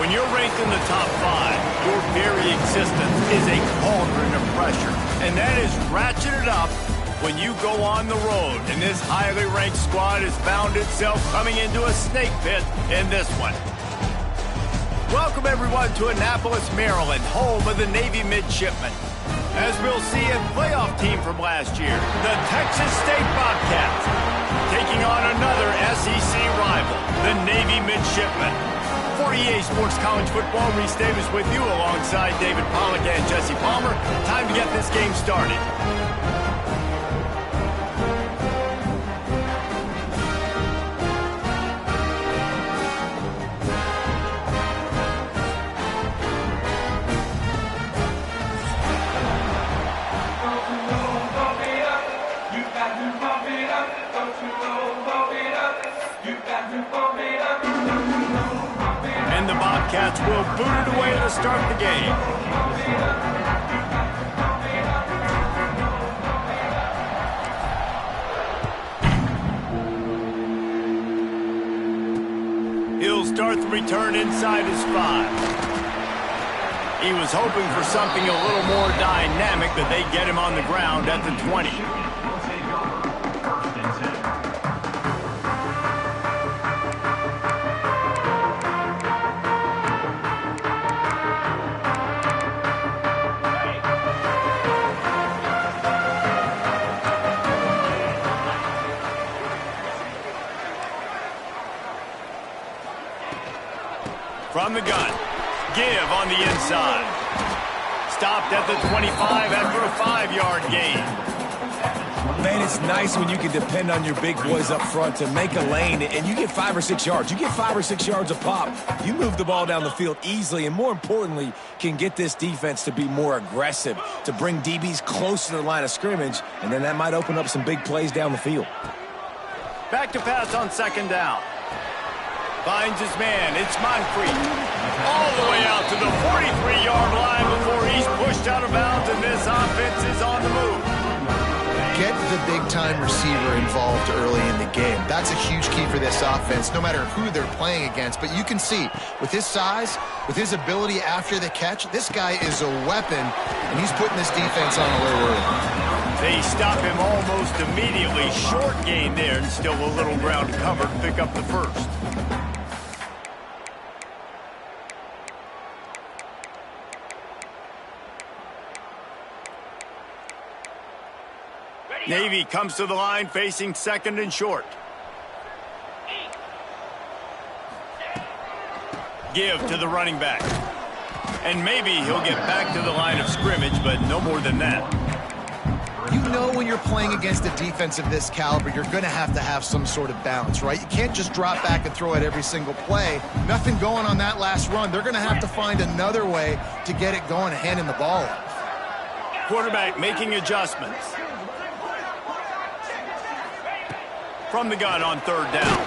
When you're ranked in the top 5, your very existence is a cauldron of pressure. And that is ratcheted up when you go on the road. And this highly ranked squad has found itself coming into a snake pit in this one. Welcome, everyone, to Annapolis, Maryland, home of the Navy Midshipmen. As we'll see, a playoff team from last year, the Texas State Bobcats, taking on another SEC rival, the Navy Midshipmen. For EA Sports College Football, Reese Davis with you alongside David Pollack and Jesse Palmer. Time to get this game started. And the Bobcats will boot it away to start the game. He'll start the return inside his 5. He was hoping for something a little more dynamic, but they get him on the ground at the 20. From the gun, give on the inside. Stopped at the 25 after a 5-yard gain. Man, it's nice when you can depend on your big boys up front to make a lane, and you get 5 or 6 yards. You get 5 or 6 yards a pop. You move the ball down the field easily, and more importantly, can get this defense to be more aggressive, to bring DBs close to the line of scrimmage, and then that might open up some big plays down the field. Back to pass on second down. Finds his man, it's Moncrief. All the way out to the 43-yard line before he's pushed out of bounds, and this offense is on the move. Get the big-time receiver involved early in the game. That's a huge key for this offense, no matter who they're playing against. But you can see, with his size, with his ability after the catch, this guy is a weapon, and he's putting this defense on alert early. They stop him almost immediately. Short gain there, and still a little ground to cover to pick up the first. Navy comes to the line facing second and short. Give to the running back. And maybe he'll get back to the line of scrimmage, but no more than that. You know when you're playing against a defense of this caliber, you're going to have some sort of balance, right? You can't just drop back and throw it every single play. Nothing going on that last run. They're going to have to find another way to get it going and handing the ball off. Quarterback making adjustments. From the gun on third down.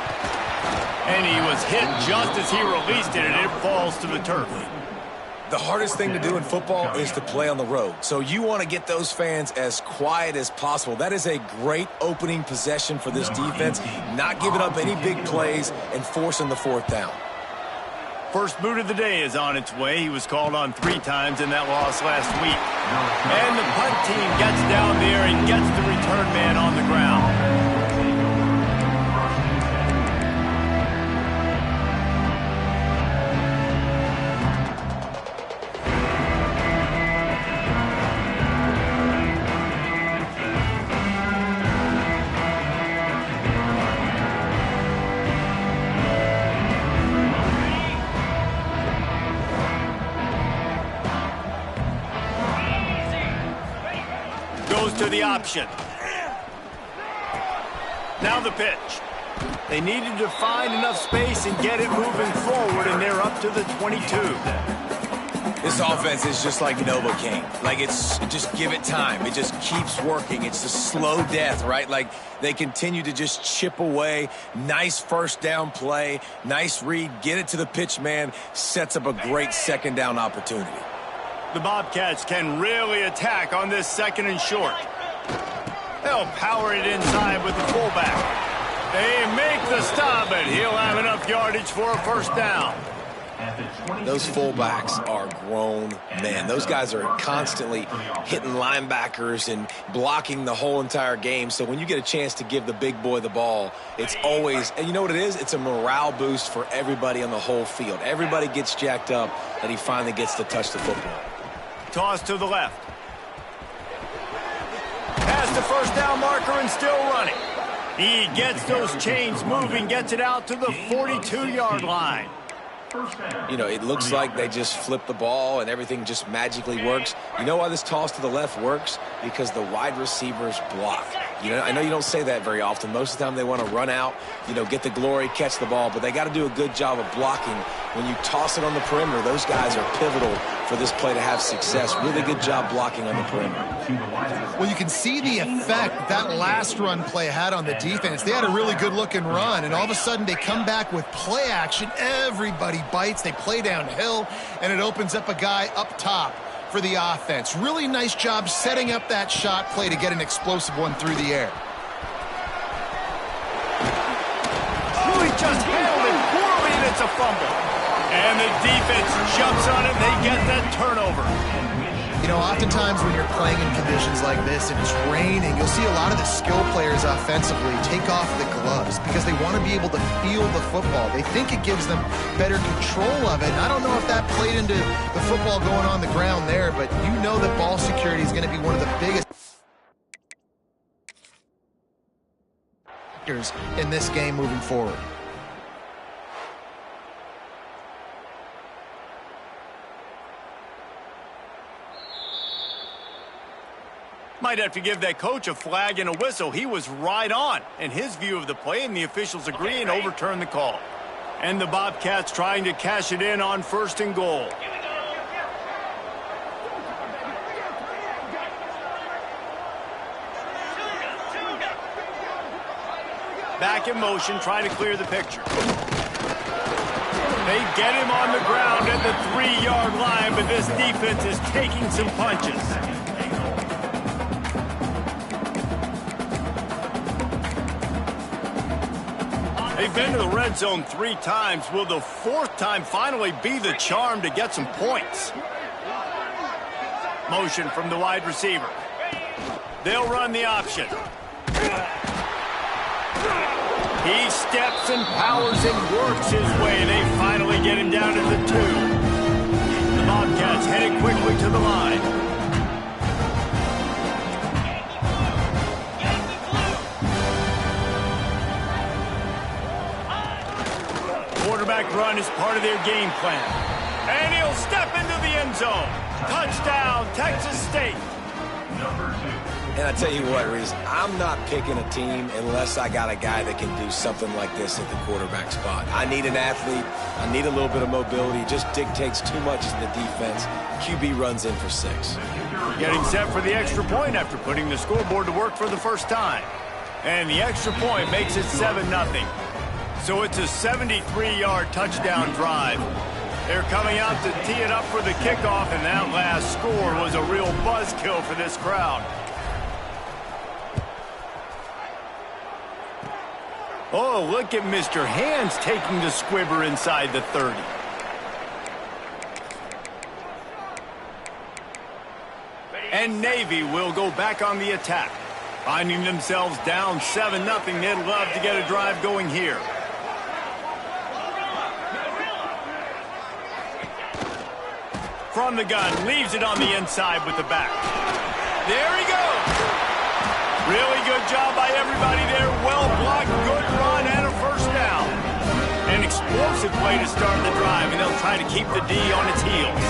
And he was hit just as he released it, and it falls to the turf. The hardest thing to do in football is to play on the road. So you want to get those fans as quiet as possible. That is a great opening possession for this defense, not giving up any big plays and forcing the fourth down. First boot of the day is on its way. He was called on 3 times in that loss last week. And the punt team gets down there and gets the return man on the ground. To the option. Now the pitch. They needed to find enough space and get it moving forward, and they're up to the 22. This offense is just like Novocaine. Like, just give it time. It just keeps working. It's a slow death, right? Like, they continue to just chip away. Nice first down play. Nice read. Get it to the pitch man. Sets up a great second down opportunity. The Bobcats can really attack on this second and short. They'll power it inside with the fullback. They make the stop, but he'll have enough yardage for a first down. Those fullbacks are grown men. Those guys are constantly hitting linebackers and blocking the whole entire game. So when you get a chance to give the big boy the ball, it's always, and you know what it is? It's a morale boost for everybody on the whole field. Everybody gets jacked up that he finally gets to touch the football. Toss to the left. Past the first down marker and still running. He gets those chains moving, gets it out to the 42-yard line. You know, it looks like they just flip the ball and everything just magically works. You know why this toss to the left works? Because the wide receivers block. You know, I know you don't say that very often. Most of the time they want to run out, you know, get the glory, catch the ball, but they got to do a good job of blocking. When you toss it on the perimeter, those guys are pivotal for this play to have success. Really good job blocking on the perimeter. Well, you can see the effect that last run play had on the defense. They had a really good-looking run, and all of a sudden they come back with play action. Everybody bites. They play downhill, and it opens up a guy up top for the offense. Really nice job setting up that shot play to get an explosive one through the air. Oh, he just handled it poorly, and it's a fumble. And the defense jumps on it, and they get that turnover. You know, oftentimes when you're playing in conditions like this and it's raining, you'll see a lot of the skill players offensively take off the gloves because they want to be able to feel the football. They think it gives them better control of it. And I don't know if that played into the football going on the ground there, but you know that ball security is going to be one of the biggest factors in this game moving forward. Might have to give that coach a flag and a whistle. He was right on in his view of the play, and the officials agree and overturn the call. And the Bobcats trying to cash it in on 1st and goal. Back in motion, trying to clear the picture. They get him on the ground at the 3-yard line, but this defense is taking some punches. They've been to the red zone 3 times. Will the 4th time finally be the charm to get some points? Motion from the wide receiver. They'll run the option. He steps and powers and works his way. They finally get him down at the 2. The Bobcats headed quickly to the line. Quarterback run is part of their game plan. And he'll step into the end zone. Touchdown, Texas State. And I tell you what, Reese, I'm not picking a team unless I got a guy that can do something like this at the quarterback spot. I need an athlete. I need a little bit of mobility. It just dictates too much to the defense. QB runs in for 6. Getting set for the extra point after putting the scoreboard to work for the first time. And the extra point makes it 7-0. So it's a 73-yard touchdown drive. They're coming out to tee it up for the kickoff, and that last score was a real buzzkill for this crowd. Oh, look at Mr. Hands taking the squibber inside the 30. And Navy will go back on the attack. Finding themselves down 7-0, they'd love to get a drive going here. From the gun, leaves it on the inside with the back. There he goes. Really good job by everybody there. Well blocked, good run, and a first down. An explosive play to start the drive, and they'll try to keep the D on its heels.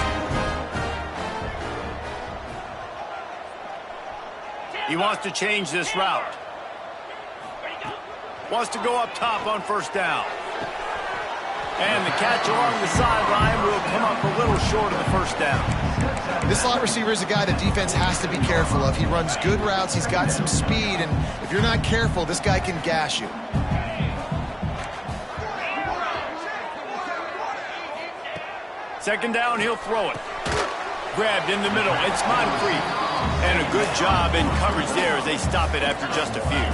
He wants to change this route. Wants to go up top on first down. And the catch along the sideline will come up a little short of the first down. This slot receiver is a guy the defense has to be careful of. He runs good routes. He's got some speed. And if you're not careful, this guy can gash you. Second down, he'll throw it. Grabbed in the middle. It's Moncrief. And a good job in coverage there as they stop it after just a few.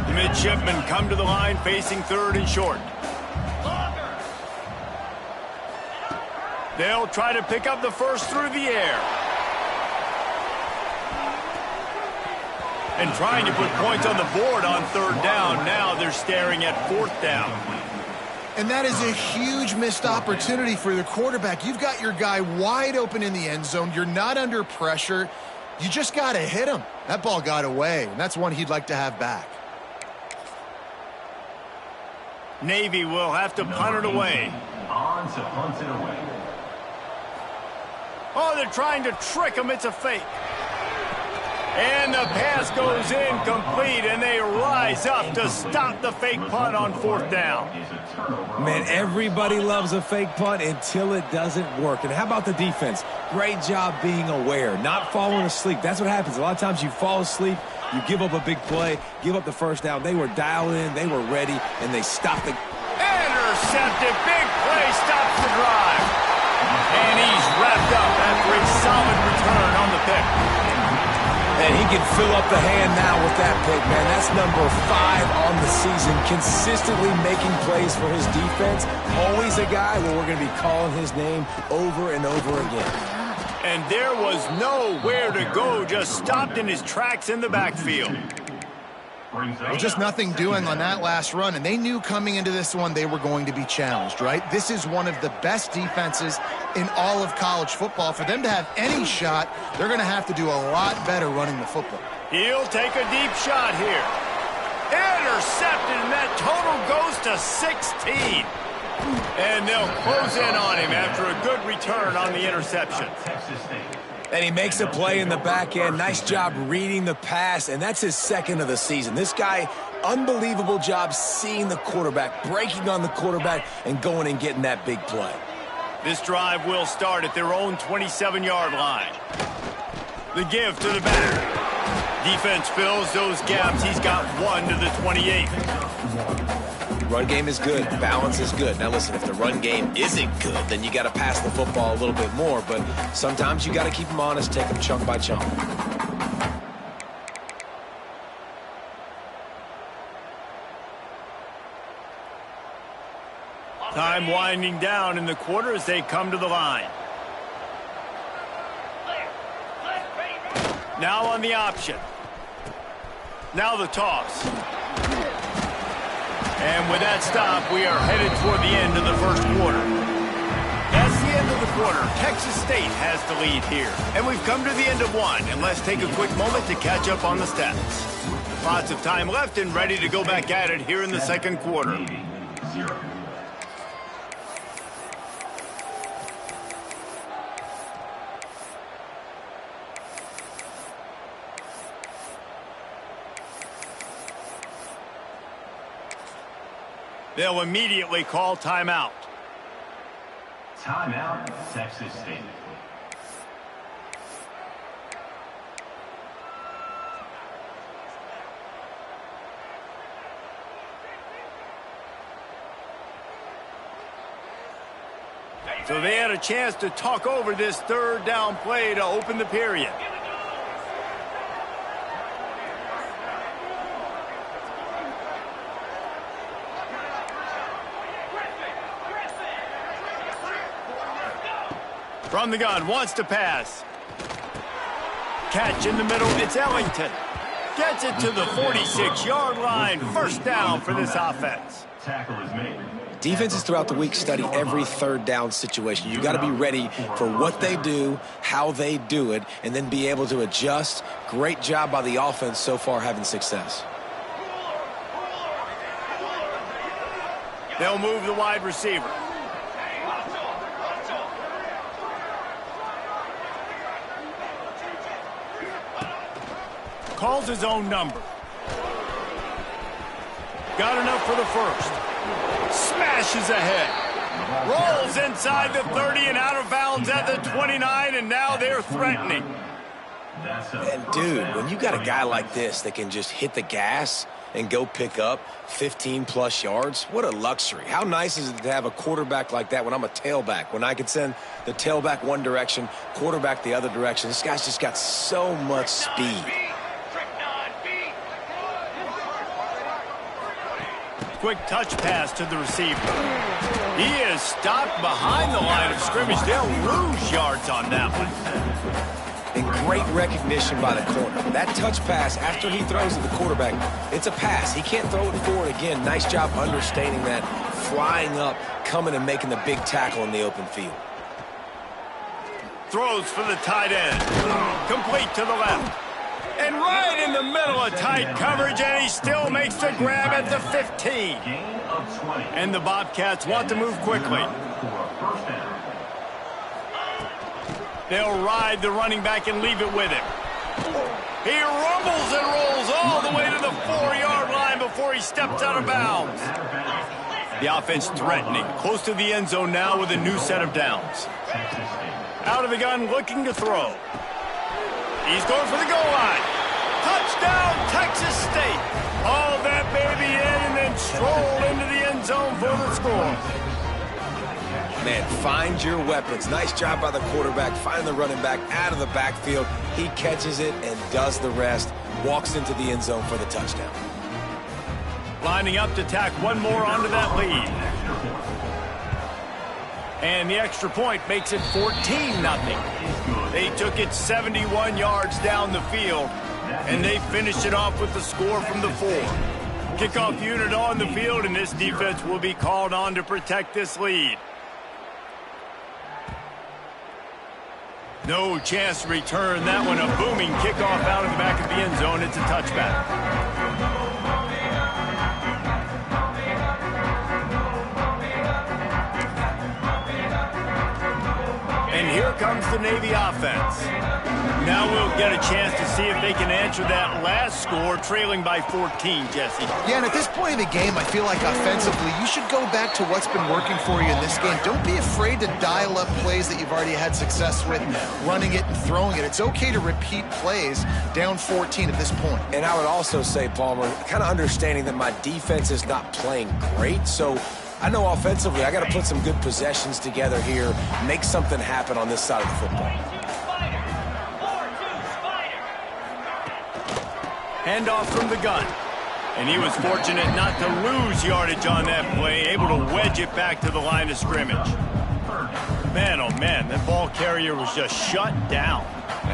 The midshipmen come to the line facing 3rd and short. They'll try to pick up the first through the air. And trying to put points on the board on third down. Now they're staring at fourth down. And that is a huge missed opportunity for the quarterback. You've got your guy wide open in the end zone. You're not under pressure. You just got to hit him. That ball got away, and that's one he'd like to have back. Navy will have to punt it away. On to punt it away. Oh, they're trying to trick him. It's a fake. And the pass goes incomplete, and they rise up to stop the fake punt on fourth down. Man, everybody loves a fake punt until it doesn't work. And how about the defense? Great job being aware, not falling asleep. That's what happens. A lot of times you fall asleep, you give up a big play, give up the first down. They were dialed in, they were ready, and they stopped the... Intercepted. Big play stops the drive. And he's wrapped up after a solid return on the pick. And he can fill up the hand now with that pick, man. That's number 5 on the season, consistently making plays for his defense. Always a guy where we're going to be calling his name over and over again. And there was nowhere to go, just stopped in his tracks in the backfield. Well, just nothing doing on that last run, and they knew coming into this one they were going to be challenged, right? This is one of the best defenses in all of college football. For them to have any shot, they're going to have to do a lot better running the football. He'll take a deep shot here. Intercepted, and that total goes to 16. And they'll close in on him after a good return on the interception. And he makes a play in the back end. Nice job reading the pass, and that's his second of the season. This guy, unbelievable job seeing the quarterback, breaking on the quarterback, and going and getting that big play. This drive will start at their own 27-yard line. The give to the back. Defense fills those gaps. He's got one to the 28. Run game is good. Balance is good. Now listen, if the run game isn't good, then you got to pass the football a little bit more. But sometimes you got to keep them honest, take them chunk by chunk. Time winding down in the quarter as they come to the line. Now on the option. Now the toss. And with that stop, we are headed toward the end of the first quarter. That's the end of the quarter. Texas State has the lead here. And we've come to the end of one. And let's take a quick moment to catch up on the stats. Lots of time left and ready to go back at it here in the second quarter. They'll immediately call timeout. Timeout, Texas State. So they had a chance to talk over this third down play to open the period. From the gun, wants to pass. Catch in the middle, it's Ellington. Gets it to the 46-yard line. First down for this offense. Tackle is made. Defenses throughout the week study every third down situation. You've got to be ready for what they do, how they do it, and then be able to adjust. Great job by the offense so far having success. They'll move the wide receiver. Calls his own number. Got enough for the first. Smashes ahead. Rolls inside the 30 and out of bounds at the 29, and now they're threatening. And, dude, when you got a guy like this that can just hit the gas and go pick up 15-plus yards, what a luxury. How nice is it to have a quarterback like that when I'm a tailback, when I can send the tailback one direction, quarterback the other direction. This guy's just got so much speed. quick touch pass to the receiver. He is stopped behind the line of scrimmage. They'll lose yards on that one. And great recognition by the corner. That touch pass after he throws to the quarterback, it's a pass. He can't throw it forward again. Nice job understanding that, flying up, coming and making the big tackle in the open field. Throws for the tight end. Complete to the left. And right in the middle of tight coverage, and he still makes the grab at the 15. And the Bobcats want to move quickly. They'll ride the running back and leave it with him. He rumbles and rolls all the way to the 4-yard line before he steps out of bounds. The offense threatening, close to the end zone now with a new set of downs. Out of the gun, looking to throw. He's going for the goal line. Touchdown, Texas State. Haul that baby in and then stroll into the end zone for the score. Man, find your weapons. Nice job by the quarterback, finding the running back out of the backfield. He catches it and does the rest. Walks into the end zone for the touchdown. Lining up to tack one more onto that lead. And the extra point makes it 14-0. They took it 71 yards down the field, and they finished it off with the score from the 4. Kickoff unit on the field, and this defense will be called on to protect this lead. No chance to return that one. A booming kickoff out of the back of the end zone. It's a touchback. And here comes the Navy offense. Now we'll get a chance to see if they can answer that last score, trailing by 14, Jesse. Yeah, and at this point in the game, I feel like offensively, you should go back to what's been working for you in this game. Don't be afraid to dial up plays that you've already had success with, running it and throwing it. It's okay to repeat plays down 14 at this point. And I would also say, Palmer, kind of understanding that my defense is not playing great, so I know offensively I got to put some good possessions together here, make something happen on this side of the football. Handoff from the gun. And he was fortunate not to lose yardage on that play, able to wedge it back to the line of scrimmage. Man, oh man, that ball carrier was just shut down.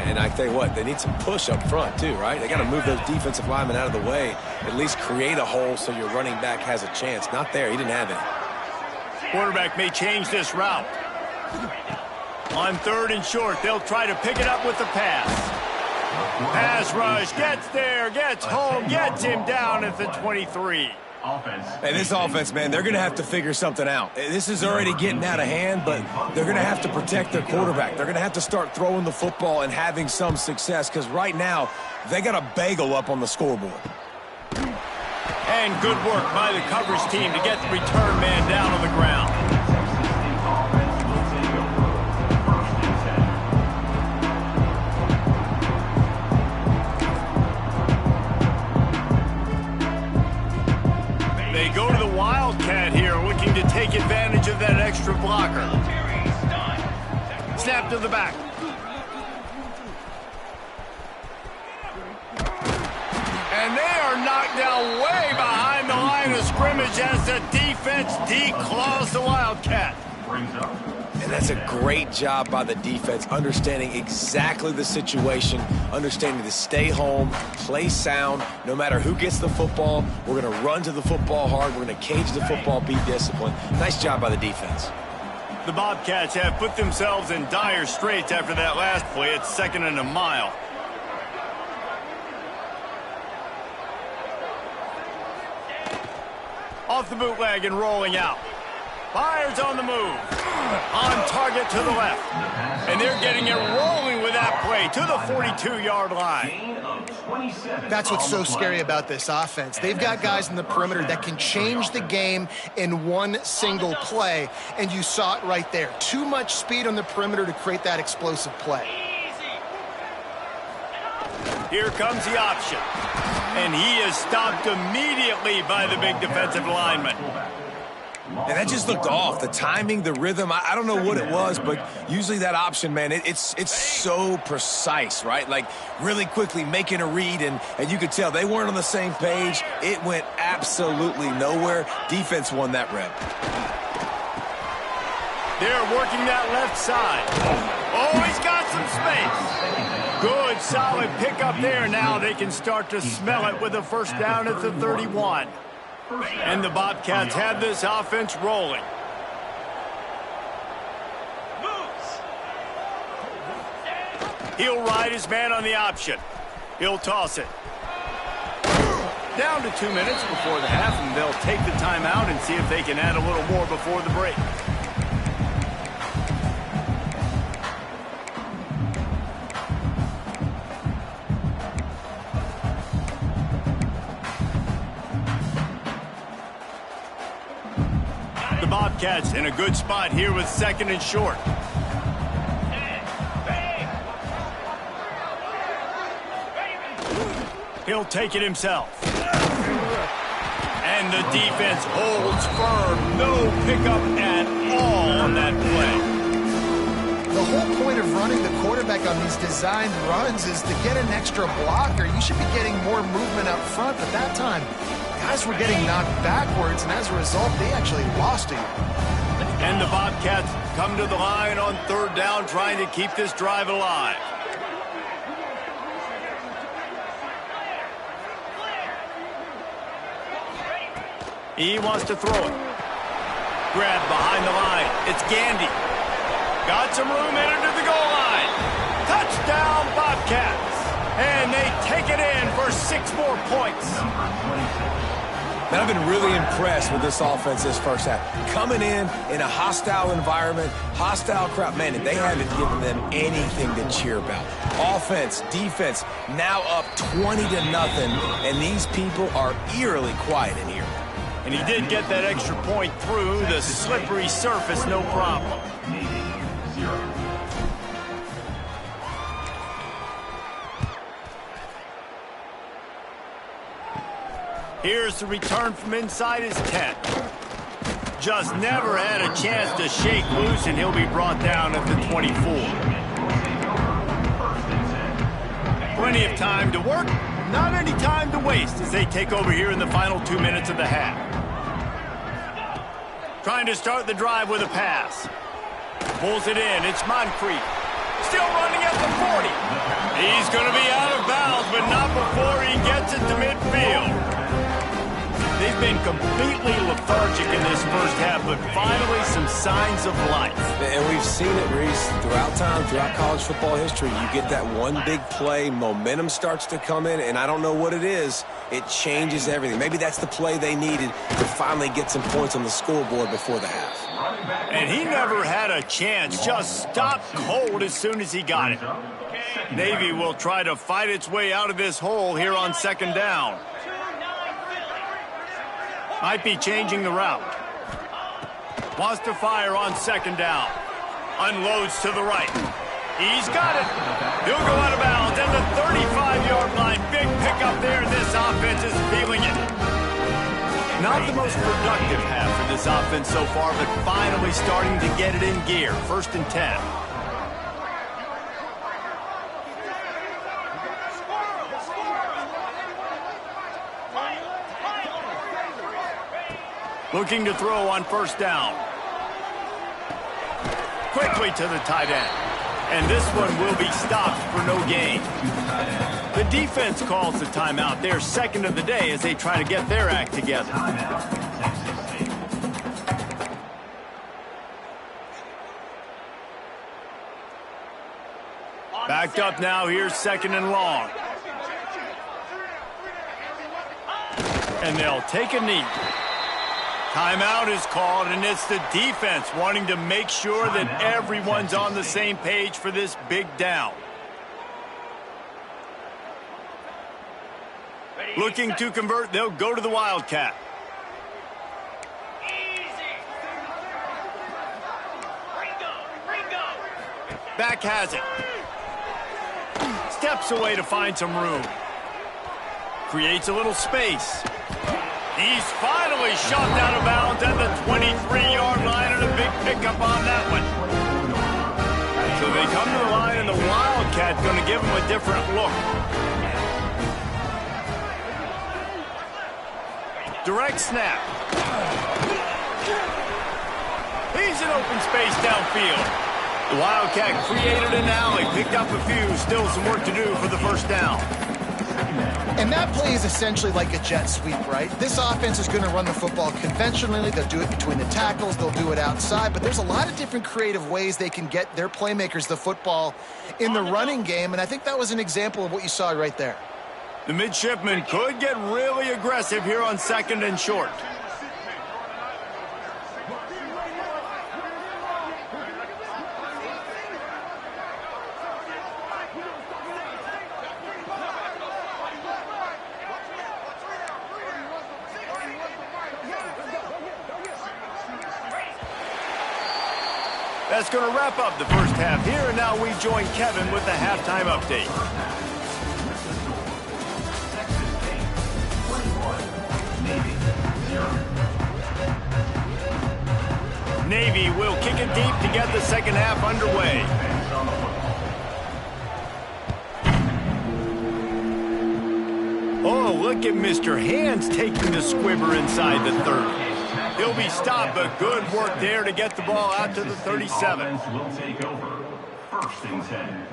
And I tell you what, they need some push up front too, right? They got to move those defensive linemen out of the way, at least create a hole so your running back has a chance. Not there, he didn't have any. Quarterback may change this route. On 3rd and short, they'll try to pick it up with the pass. Pass rush, gets there, gets home, gets him down at the 23. Hey, this offense, man, they're going to have to figure something out. This is already getting out of hand, but they're going to have to protect their quarterback. They're going to have to start throwing the football and having some success, because right now, they got a bagel up on the scoreboard. And good work by the coverage team to get the return man down on the ground. They go to the Wildcat here, looking to take advantage of that extra blocker. Snap to the back. And they are knocked down way behind the line of scrimmage as the defense declaws the Wildcat. And that's a great job by the defense, understanding exactly the situation, understanding to stay home, play sound. No matter who gets the football, we're going to run to the football hard. We're going to cage the football, be disciplined. Nice job by the defense. The Bobcats have put themselves in dire straits after that last play. It's 2nd and a mile. Off the bootleg and rolling out. Fires on the move. On target to the left. And they're getting it rolling with that play to the 42-yard line. That's what's so scary about this offense. They've got guys in the perimeter that can change the game in one single play, and you saw it right there. Too much speed on the perimeter to create that explosive play. Here comes the option. And he is stopped immediately by the big defensive lineman. And that just looked off. The timing, the rhythm, I don't know what it was, but usually that option, man, it's so precise, right? Like really quickly making a read, and you could tell they weren't on the same page. It went absolutely nowhere. Defense won that rep. They're working that left side. Oh, he's got some space. Good, solid pickup there. Now they can start to smell it with a first down at the 31. And the Bobcats have this offense rolling. He'll ride his man on the option. He'll toss it. Down to 2 minutes before the half, and they'll take the timeout and see if they can add a little more before the break. The Bobcats in a good spot here with 2nd and short. He'll take it himself. And the defense holds firm. No pickup at all on that play. The whole point of running the quarterback on these designed runs is to get an extra blocker. You should be getting more movement up front, but that time, guys were getting knocked backwards, and as a result, they actually lost it. And the Bobcats come to the line on 3rd down, trying to keep this drive alive. He wants to throw it. Grab behind the line. It's Gandy. Got some room headed to the goal line. Touchdown, Bobcats. And they take it in for 6 more points. Man, I've been really impressed with this offense this first half. Coming in a hostile environment, hostile crowd, man, and they haven't given them anything to cheer about. Offense, defense, now up 20-0, and these people are eerily quiet in here. And he did get that extra point through the slippery surface, no problem. Navy, 0. Here's the return from inside his 10. Just never had a chance to shake loose, and he'll be brought down at the 24. Plenty of time to work, not any time to waste as they take over here in the final 2 minutes of the half. Trying to start the drive with a pass. Pulls it in. It's Moncrief. Still running at the 40. He's going to be out of bounds, but not before he gets it to midfield. They've been completely lethargic in this first half, but finally some signs of life. And we've seen it, Reese, throughout time, throughout college football history. You get that one big play, momentum starts to come in, and I don't know what it is. It changes everything. Maybe that's the play they needed to finally get some points on the scoreboard before the half. And he never had a chance, just stopped cold as soon as he got it. Navy will try to fight its way out of this hole here on 2nd down. Might be changing the route. Wants to fire on 2nd down. Unloads to the right. He's got it. He'll go out of bounds at the 35-yard line. Big pickup there. This offense is feeling it. Not the most productive half for this offense so far, but finally starting to get it in gear. 1st and 10. Looking to throw on 1st down. Quickly to the tight end. And this one will be stopped for no gain. The defense calls the timeout. They're 2nd of the day as they try to get their act together. Backed up now. Here's 2nd and long. And they'll take a knee. Timeout is called, and it's the defense wanting to make sure that everyone's on the same page for this big down. Looking to convert, they'll go to the Wildcat. Back has it. Steps away to find some room. Creates a little space. He's finally shoved out of bounds at the 23-yard line, and a big pickup on that one. So they come to the line, and the Wildcat's going to give him a different look. Direct snap. He's in open space downfield. The Wildcat created an alley, picked up a few, still some work to do for the first down. And that play is essentially like a jet sweep, right? This offense is going to run the football conventionally. They'll do it between the tackles. They'll do it outside. But there's a lot of different creative ways they can get their playmakers the football in the running game. And I think that was an example of what you saw right there. The midshipman could get really aggressive here on 2nd and short. That's going to wrap up the first half here, and now we join Kevin with the halftime update. Navy will kick it deep to get the second half underway. Oh, look at Mr. Hands taking the squibber inside the 30. He'll be stopped, but good work there to get the ball out to the 37. Will take over. 1st and 10.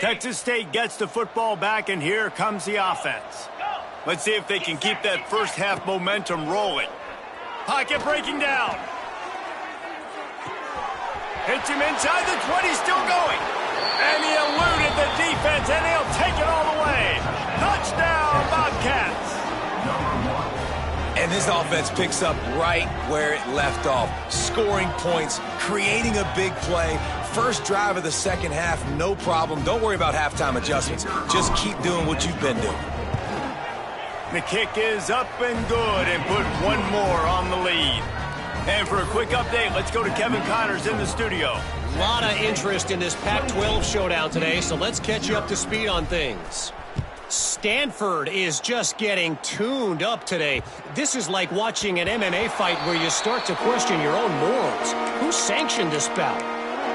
Texas State gets the football back, and here comes the offense. Let's see if they can keep that first half momentum rolling. Pocket breaking down. Hits him inside the 20, still going. And he eluded the defense, and he'll take it all the way. Touchdown, Bobcats. And this offense picks up right where it left off. Scoring points, creating a big play. First drive of the second half, no problem. Don't worry about halftime adjustments. Just keep doing what you've been doing. The kick is up and good, and put one more on the lead. And for a quick update, let's go to Kevin Connors in the studio. A lot of interest in this Pac-12 showdown today, so let's catch you up to speed on things. Stanford is just getting tuned up today. This is like watching an MMA fight where you start to question your own morals. Who sanctioned this bout?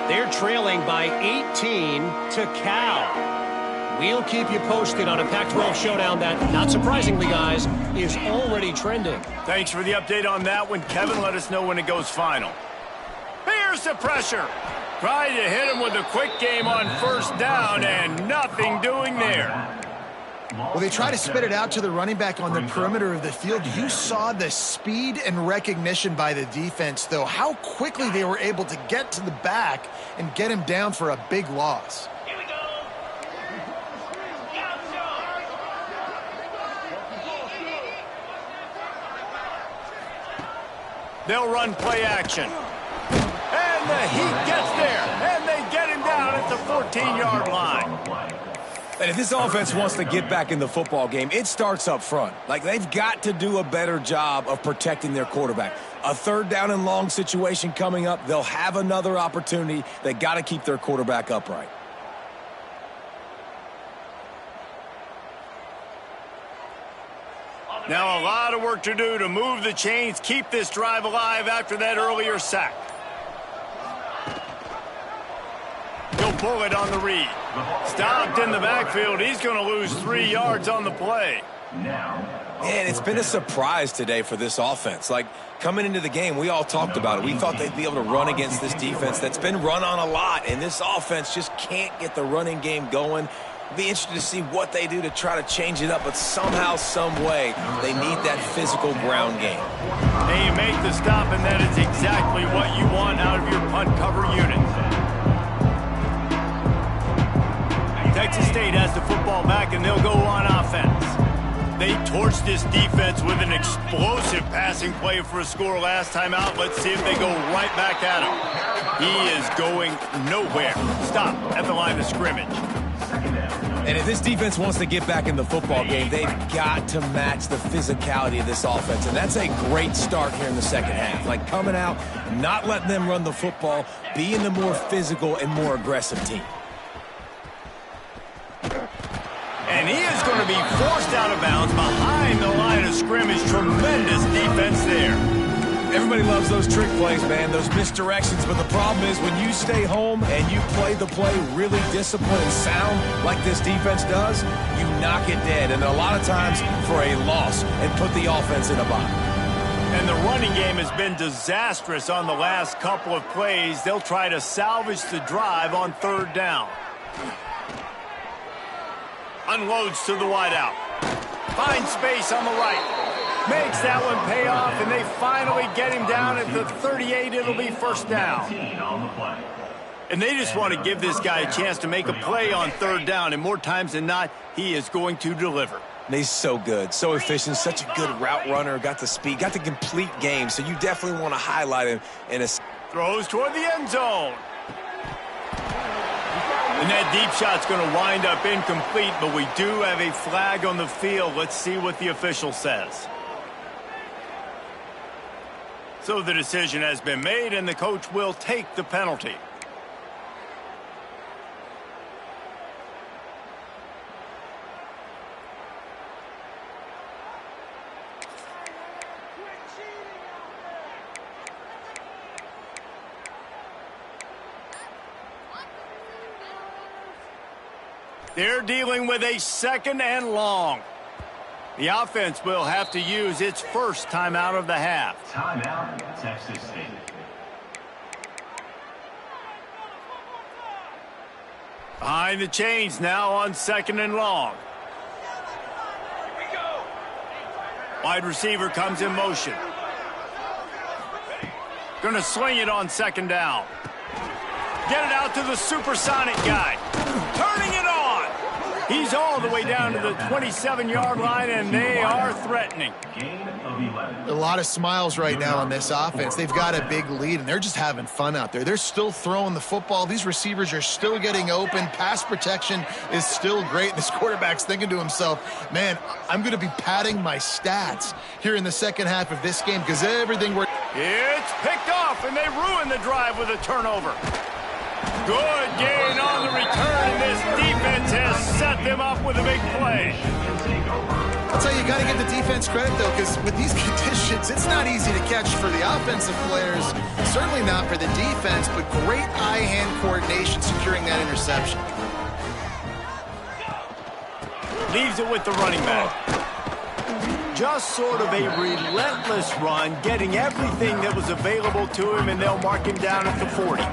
They're trailing by 18 to Cal. We'll keep you posted on a Pac-12 showdown that, not surprisingly, guys, is already trending. Thanks for the update on that one, Kevin. Let us know when it goes final. Here's the pressure. Tried to hit him with a quick game on first down, and nothing doing there. Well, they try to spit it out to the running back on the perimeter of the field. You saw the speed and recognition by the defense, though, how quickly they were able to get to the back and get him down for a big loss. They'll run play action. And the Heat gets there, and they get him down at the 14-yard line. And if this offense wants to get back in the football game, it starts up front. Like, they've got to do a better job of protecting their quarterback. A 3rd down and long situation coming up, they'll have another opportunity. They got to keep their quarterback upright. Now a lot of work to do to move the chains, keep this drive alive after that earlier sack. He'll pull it on the read. Stopped in the backfield. He's going to lose 3 yards on the play. Man, it's been a surprise today for this offense. Like, coming into the game, we all talked about it. We thought they'd be able to run against this defense that's been run on a lot, and this offense just can't get the running game going. Be interested to see what they do to try to change it up, but somehow, some way, they need that physical ground game. And you make the stop, and that is exactly what you want out of your punt cover unit. Texas State has the football back, and they'll go on offense. They torched this defense with an explosive passing play for a score last time out. Let's see if they go right back at him. He is going nowhere. Stop at the line of scrimmage. And if this defense wants to get back in the football game, they've got to match the physicality of this offense. And that's a great start here in the second half. Like coming out, not letting them run the football, being the more physical and more aggressive team. And he is going to be forced out of bounds behind the line of scrimmage. Tremendous defense there. Everybody loves those trick plays, man, those misdirections. But the problem is when you stay home and you play the play really disciplined and sound like this defense does, you knock it dead. And a lot of times for a loss and put the offense in a bind. And the running game has been disastrous on the last couple of plays. They'll try to salvage the drive on third down. Unloads to the wideout. Finds space on the right. Makes that one pay off, and they finally get him down at the 38. It'll be first down. And they just want to give this guy a chance to make a play on third down, and more times than not, he is going to deliver. And he's so good, so efficient, such a good route runner, got the speed, got the complete game, so you definitely want to highlight him in a... Throws toward the end zone. And that deep shot's going to wind up incomplete, but we do have a flag on the field. Let's see what the official says. So the decision has been made, and the coach will take the penalty. They're dealing with a second and long. The offense will have to use its first timeout of the half. Timeout, Texas State. Behind the chains now on second and long. Wide receiver comes in motion. Going to sling it on second down. Get it out to the supersonic guy. Turning it on. He's all the way down to the 27-yard line, and they are threatening. A lot of smiles right now on this offense. They've got a big lead, and they're just having fun out there. They're still throwing the football. These receivers are still getting open. Pass protection is still great. This quarterback's thinking to himself, man, I'm going to be padding my stats here in the second half of this game because everything we're... It's picked off, and they ruin the drive with a turnover. Good gain on the return, and this defense has set them up with a big play. I'll tell you, you got to give the defense credit, though, because with these conditions, it's not easy to catch for the offensive players, certainly not for the defense, but great eye-hand coordination securing that interception. Leaves it with the running back. Just sort of a relentless run, getting everything that was available to him, and they'll mark him down at the 40.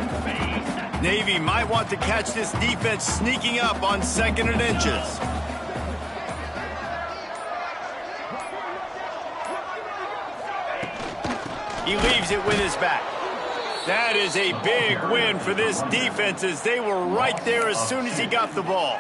Navy might want to catch this defense sneaking up on second and inches. He leaves it with his back. That is a big win for this defense as they were right there as soon as he got the ball.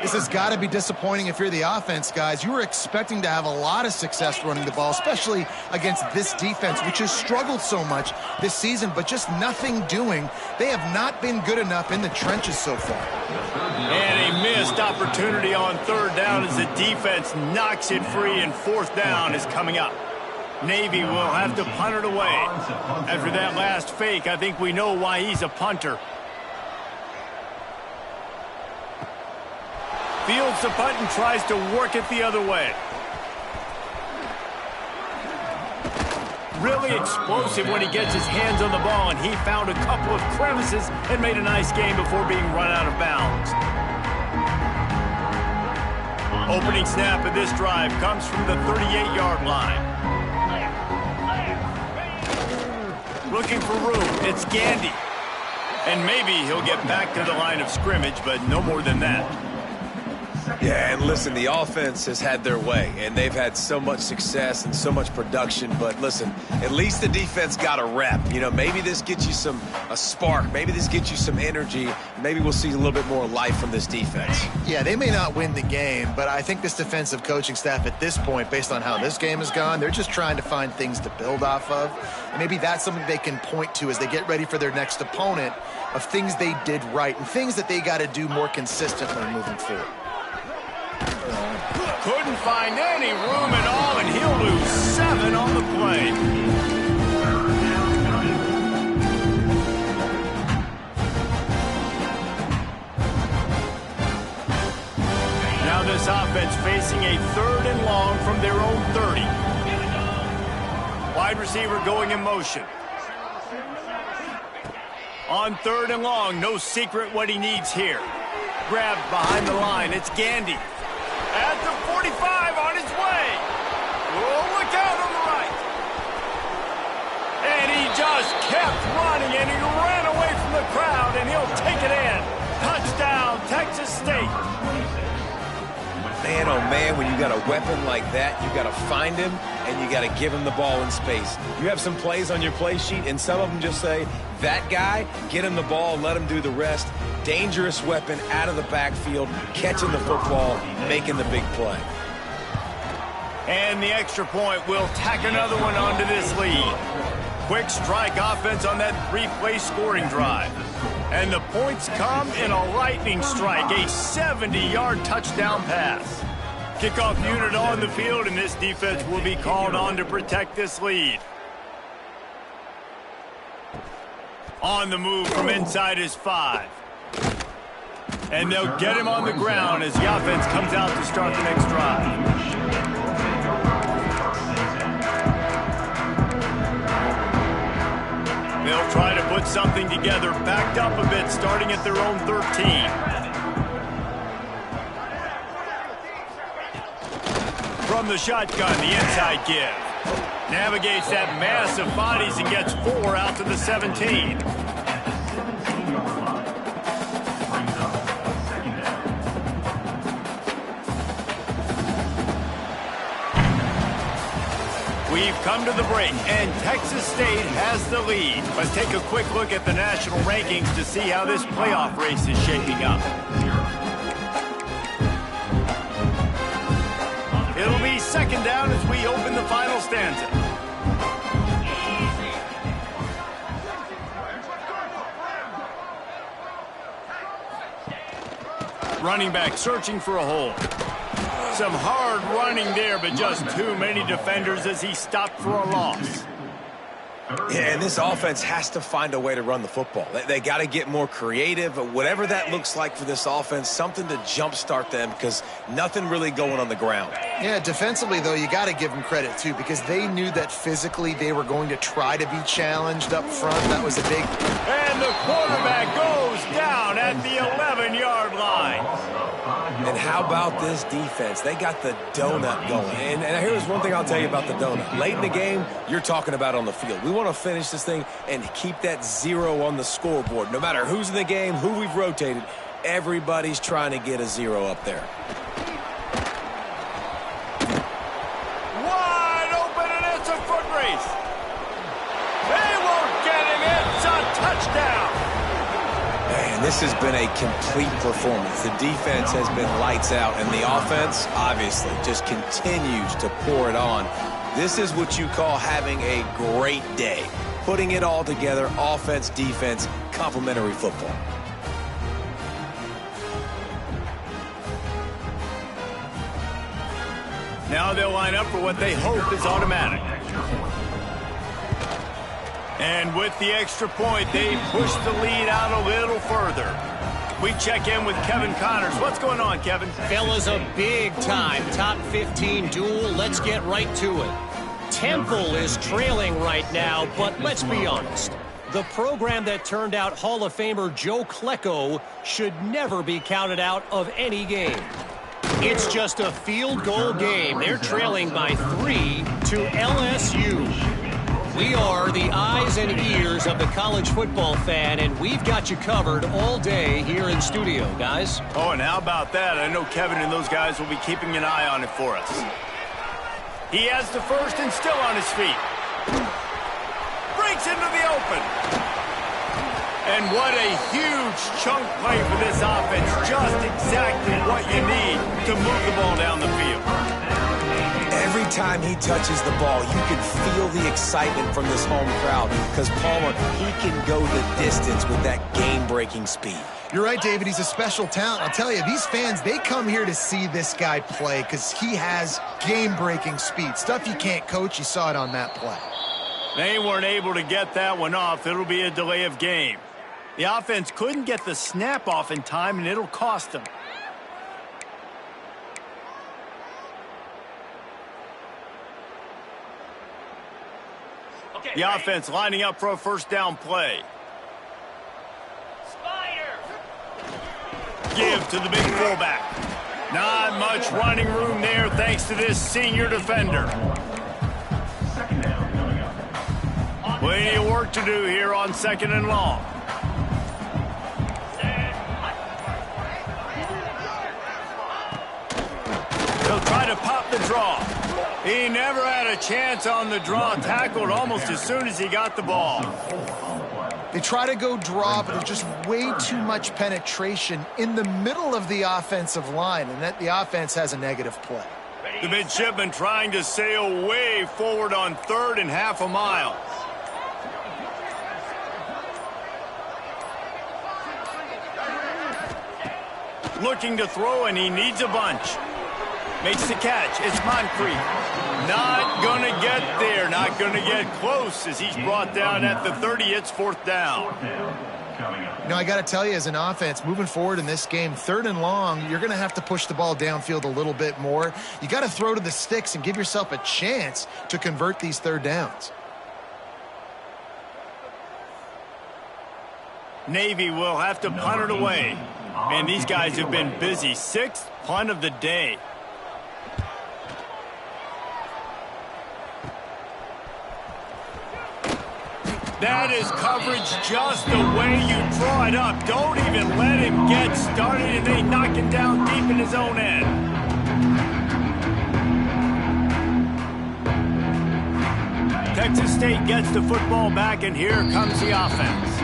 This has got to be disappointing if you're the offense, guys. You were expecting to have a lot of success running the ball, especially against this defense, which has struggled so much this season, but just nothing doing. They have not been good enough in the trenches so far. And a missed opportunity on third down as the defense knocks it free, and fourth down is coming up. Navy will have to punt it away. After that last fake, I think we know why he's a punter. Fields the punt and tries to work it the other way. Really explosive when he gets his hands on the ball, and he found a couple of crevices and made a nice game before being run out of bounds. Opening snap of this drive comes from the 38-yard line. Looking for room, it's Gandy. And maybe he'll get back to the line of scrimmage, but no more than that. Yeah, and listen, the offense has had their way, and they've had so much success and so much production. But listen, at least the defense got a rep. You know, maybe this gets you a spark. Maybe this gets you some energy. Maybe we'll see a little bit more life from this defense. Yeah, they may not win the game, but I think this defensive coaching staff at this point, based on how this game has gone, they're just trying to find things to build off of. And maybe that's something they can point to as they get ready for their next opponent of things they did right and things that they got to do more consistently moving forward. Couldn't find any room at all, and he'll lose 7 on the play. Now this offense facing a 3rd and long from their own 30. Wide receiver going in motion. On 3rd and long, no secret what he needs here. Grabbed behind the line, it's Gandy. At the 45 on his way. Oh, look out on the right. And he just kept running, and he ran away from the crowd, and he'll take it in. Touchdown, Texas State. Man, oh man, when you got a weapon like that, you got to find him, and you got to give him the ball in space. You have some plays on your play sheet, and some of them just say, that guy, get him the ball, let him do the rest. Dangerous weapon out of the backfield, catching the football, making the big play. And the extra point will tack another one onto this lead. Quick strike offense on that 3-play scoring drive. And the points come in a lightning strike, a 70-yard touchdown pass. Kickoff unit on the field, and this defense will be called on to protect this lead. On the move from inside his 5. And they'll get him on the ground as the offense comes out to start the next drive. They'll try to put something together, backed up a bit, starting at their own 13. From the shotgun, the inside give. Navigates that mass of bodies and gets 4 out to the 17. We've come to the break, and Texas State has the lead. Let's take a quick look at the national rankings to see how this playoff race is shaping up. It'll be 2nd down as we open the final stanza. Running back searching for a hole. Some hard running there, but just too many defenders as he stopped for a loss. Yeah, and this offense has to find a way to run the football. They got to get more creative, but whatever that looks like for this offense, something to jumpstart them because nothing really going on the ground. Yeah, defensively, though, you got to give them credit, too, because they knew that physically they were going to try to be challenged up front. That was a big... And the quarterback goes down at the 11-yard line. And how about this defense? They got the donut going. And here's one thing I'll tell you about the donut. Late in the game, you're talking about on the field. We want to finish this thing and keep that 0 on the scoreboard. No matter who's in the game, who we've rotated, everybody's trying to get a 0 up there. Wide open, and it's a foot race. They won't get him. It's a touchdown. Man, this has been a complete performance. The defense has been lights out, and the offense, obviously, just continues to pour it on. This is what you call having a great day. Putting it all together, offense, defense, complementary football. Now they'll line up for what they hope is automatic. And with the extra point, they push the lead out a little further. We check in with Kevin Connors. What's going on, Kevin? Fellas, a big-time top 15 duel. Let's get right to it. Temple is trailing right now, but let's be honest. The program that turned out Hall of Famer Joe Klecko should never be counted out of any game. It's just a field goal game. They're trailing by 3 to LSU. We are the eyes and ears of the college football fan, and we've got you covered all day here in studio, guys. Oh, and how about that? I know Kevin and those guys will be keeping an eye on it for us. He has the first and still on his feet. Breaks into the open. And what a huge chunk play for this offense. Just exactly what you need to move the ball down the field. Every Every time he touches the ball, you can feel the excitement from this home crowd because Palmer, he can go the distance with that game-breaking speed. You're right, David. He's a special talent. I'll tell you, these fans, they come here to see this guy play because he has game-breaking speed. Stuff you can't coach. You saw it on that play. They weren't able to get that one off. It'll be a delay of game. The offense couldn't get the snap off in time, and it'll cost them. The offense lining up for a first down play. Give to the big fullback. Not much running room there thanks to this senior defender. Plenty of work to do here on 2nd and long. He'll try to pop the draw. He never had a chance on the draw. Tackled almost as soon as he got the ball. They try to go draw, but there's just way too much penetration in the middle of the offensive line, and that the offense has a negative play. The midshipman trying to sail way forward on 3rd and half a mile. Looking to throw, and he needs a bunch. Makes the catch. It's Moncrief. Not going to get there. Not going to get close as he's brought down at the 30. It's 4th down. You know, I got to tell you, as an offense, moving forward in this game, 3rd and long, you're going to have to push the ball downfield a little bit more. You got to throw to the sticks and give yourself a chance to convert these 3rd downs. Navy will have to punt it away. Man, these guys have been busy. 6th punt of the day. That is coverage just the way you draw it up. Don't even let him get started, and they knock him down deep in his own end. Texas State gets the football back, and here comes the offense.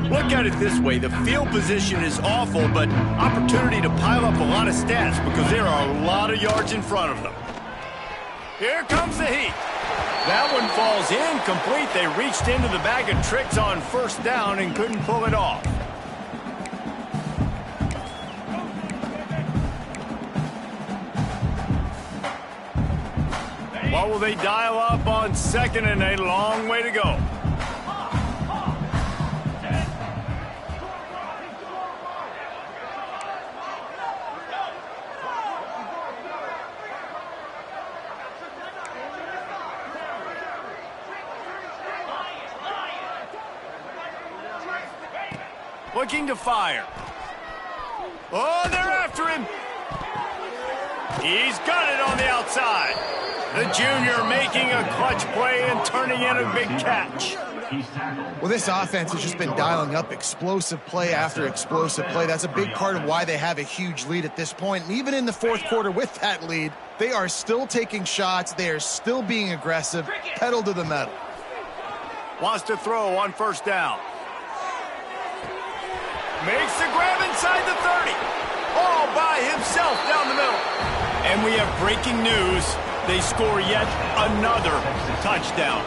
Look at it this way, the field position is awful, but opportunity to pile up a lot of stats because there are a lot of yards in front of them. Here comes the heat. That one falls incomplete. They reached into the bag of tricks on 1st down and couldn't pull it off. What will they dial up on 2nd and a long way to go? Looking to fire. Oh, they're after him. He's got it on the outside. The junior making a clutch play and turning in a big catch. Well, this offense has just been dialing up explosive play after explosive play. That's a big part of why they have a huge lead at this point. And even in the 4th quarter with that lead, they are still taking shots. They are still being aggressive. Pedal to the metal. Wants to throw on 1st down. Makes the grab inside the 30. All by himself down the middle. And we have breaking news. They score yet another touchdown.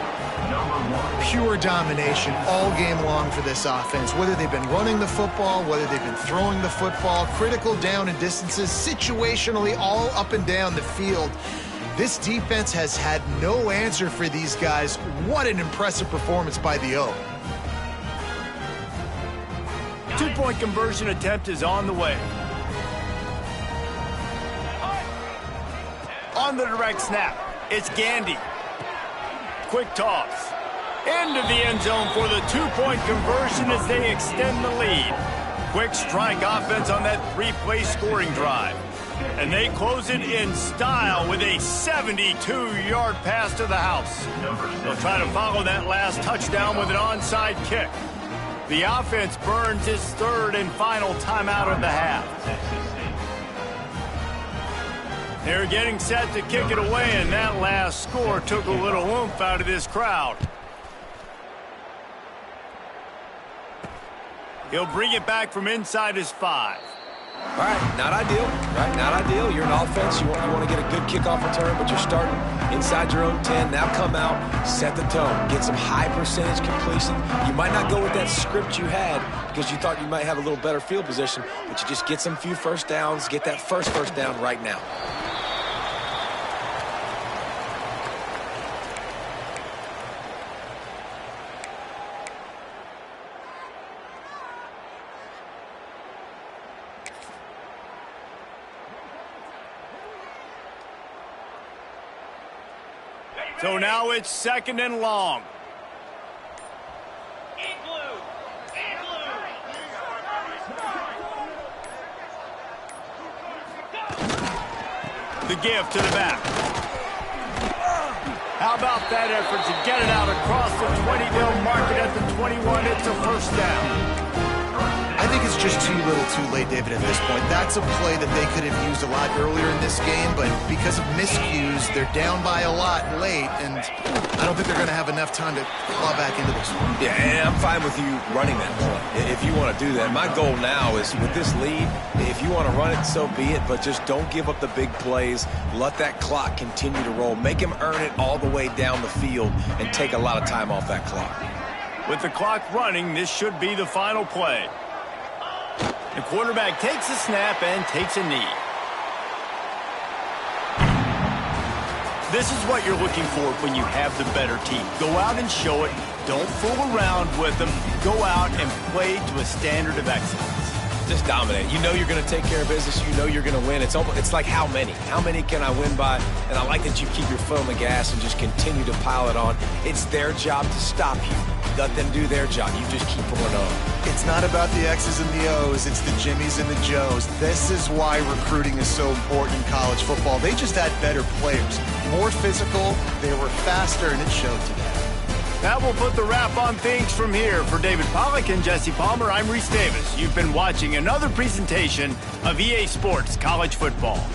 Pure domination all game long for this offense. Whether they've been running the football, whether they've been throwing the football, critical down and distances, situationally all up and down the field. This defense has had no answer for these guys. What an impressive performance by the O. 2-point conversion attempt is on the way. On the direct snap, it's Gandy. Quick toss. Into the end zone for the 2-point conversion as they extend the lead. Quick strike offense on that 3-play scoring drive. And they close it in style with a 72-yard pass to the house. They'll try to follow that last touchdown with an onside kick. The offense burns its 3rd and final timeout of the half. They're getting set to kick it away, and that last score took a little oomph out of this crowd. He'll bring it back from inside his 5. All right, not ideal, right? Not ideal. You're an offense. You want to get a good kickoff return, but you're starting inside your own 10. Now come out, set the tone, get some high percentage completion. You might not go with that script you had because you thought you might have a little better field position, but you just get some few first downs, get that first down right now. So now it's 2nd and long. The give to the back. How about that effort to get it out across the 20? They'll mark it at the 21. It's a first down. I think it's just too little too late, David, at this point. That's a play that they could have used a lot earlier in this game, but because of miscues, they're down by a lot late, and I don't think they're going to have enough time to claw back into this one. Yeah, and I'm fine with you running that play if you want to do that. My goal now is with this lead, if you want to run it, so be it, but just don't give up the big plays. Let that clock continue to roll. Make him earn it all the way down the field and take a lot of time off that clock. With the clock running, this should be the final play. The quarterback takes a snap and takes a knee. This is what you're looking for when you have the better team. Go out and show it. Don't fool around with them. Go out and play to a standard of excellence. Just dominate. You know you're going to take care of business. You know you're going to win. It's like how many? How many can I win by? And I like that you keep your foot on the gas and just continue to pile it on. It's their job to stop you. Let them do their job. You just keep pouring on. It's not about the X's and the O's. It's the Jimmies and the Joes. This is why recruiting is so important in college football. They just had better players. More physical. They were faster, and it showed today. That will put the wrap on things from here. For David Pollack and Jesse Palmer, I'm Reese Davis. You've been watching another presentation of EA Sports College Football.